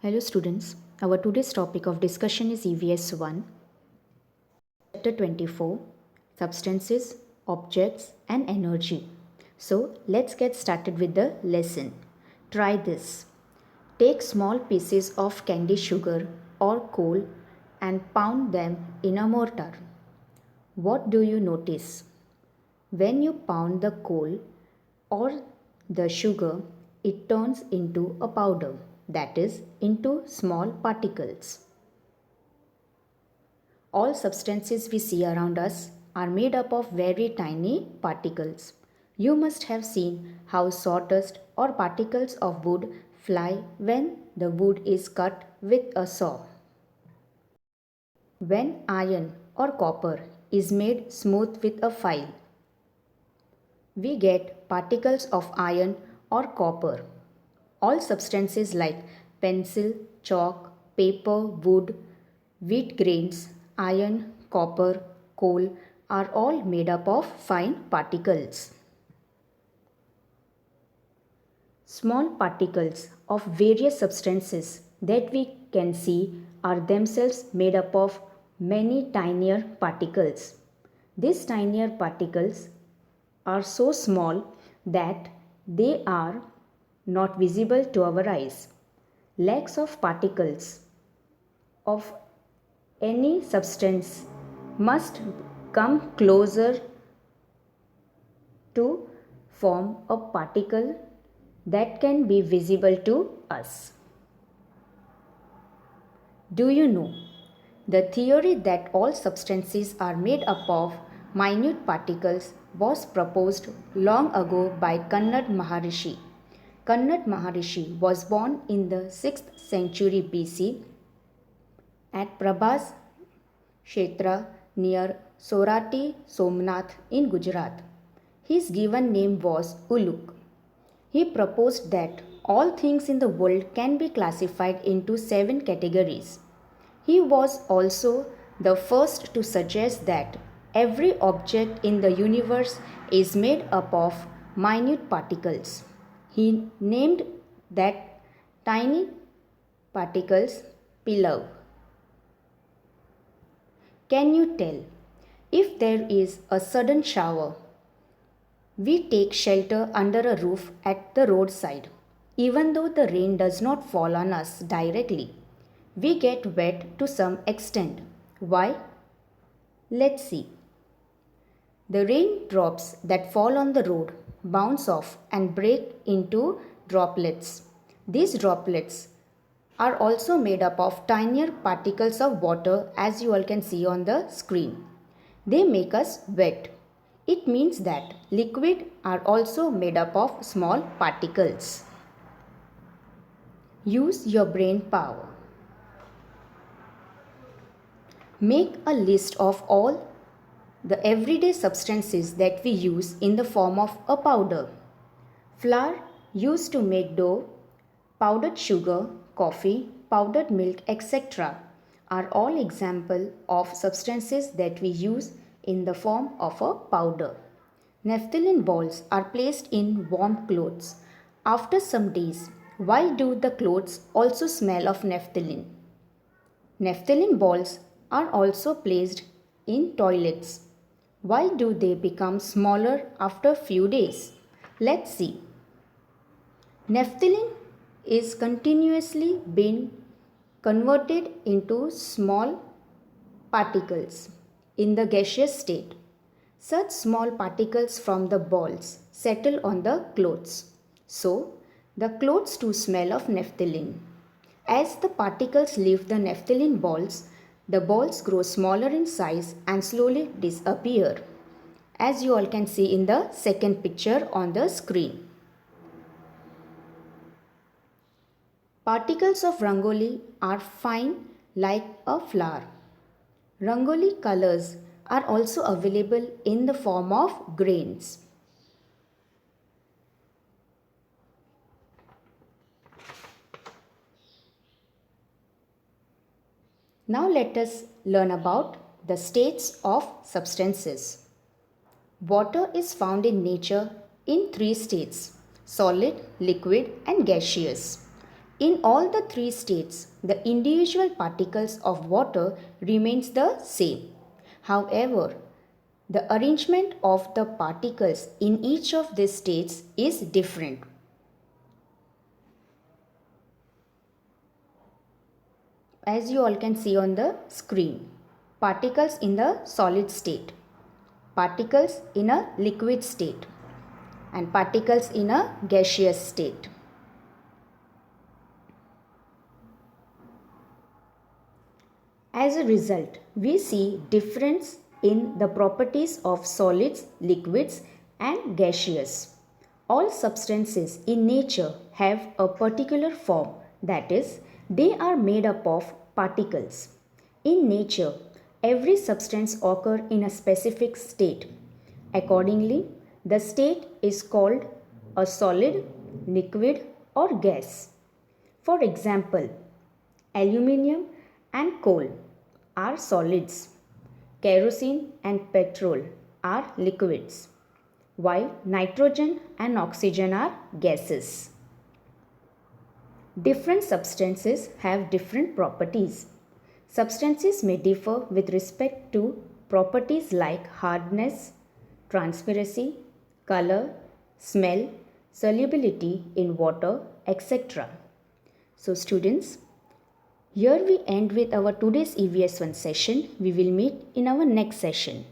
Hello students, our today's topic of discussion is EVS 1, chapter 24, substances, objects and energy. So let's get started with the lesson. Try this. Take small pieces of candy sugar or coal and pound them in a mortar. What do you notice? When you pound the coal or the sugar, it turns into a powder, that is, into small particles. All substances we see around us are made up of very tiny particles. You must have seen how sawdust or particles of wood fly when the wood is cut with a saw. When iron or copper is made smooth with a file, we get particles of iron or copper. All substances like pencil, chalk, paper, wood, wheat grains, iron, copper, coal are all made up of fine particles. Small particles of various substances that we can see are themselves made up of many tinier particles. These tinier particles are so small that they are not visible to our eyes. Lakhs of particles of any substance must come closer to form a particle that can be visible to us. Do you know? The theory that all substances are made up of minute particles was proposed long ago by Kannad Maharishi. Kannad Maharishi was born in the 6th century BC at Prabhas Kshetra near Sorati Somnath in Gujarat. His given name was Uluk. He proposed that all things in the world can be classified into 7 categories. He was also the first to suggest that every object in the universe is made up of minute particles. He named that tiny particles Pilav. Can you tell? If there is a sudden shower, we take shelter under a roof at the roadside. Even though the rain does not fall on us directly, we get wet to some extent. Why? Let's see. The raindrops that fall on the road bounce off and break into droplets. These droplets are also made up of tinier particles of water, as you all can see on the screen. They make us wet. It means that liquid are also made up of small particles. Use your brain power. Make a list of all the everyday substances that we use in the form of a powder. Flour used to make dough, powdered sugar, coffee, powdered milk, etc. are all examples of substances that we use in the form of a powder. Naphthalene balls are placed in warm clothes. After some days, why do the clothes also smell of naphthalene? Naphthalene balls are also placed in toilets. Why do they become smaller after few days? Let's see. Naphthalene is continuously being converted into small particles in the gaseous state. Such small particles from the balls settle on the clothes. So, the clothes too smell of naphthalene. As the particles leave the naphthalene balls, the balls grow smaller in size and slowly disappear, as you all can see in the second picture on the screen. Particles of rangoli are fine like a flower. Rangoli colors are also available in the form of grains. Now let us learn about the states of substances. Water is found in nature in 3 states: solid, liquid and gaseous. In all the three states, the individual particles of water remains the same. However, the arrangement of the particles in each of these states is different. As you all can see on the screen, particles in the solid state, particles in a liquid state, and particles in a gaseous state. As a result, we see difference in the properties of solids, liquids, and gaseous. All substances in nature have a particular form, that is, they are made up of particles. In nature, every substance occurs in a specific state. Accordingly, the state is called a solid, liquid, or gas. For example, aluminium and coal are solids. Kerosene and petrol are liquids, while nitrogen and oxygen are gases. Different substances have different properties. Substances may differ with respect to properties like hardness, transparency, color, smell, solubility in water, etc. So students, here we end with our today's EVS1 session. We will meet in our next session.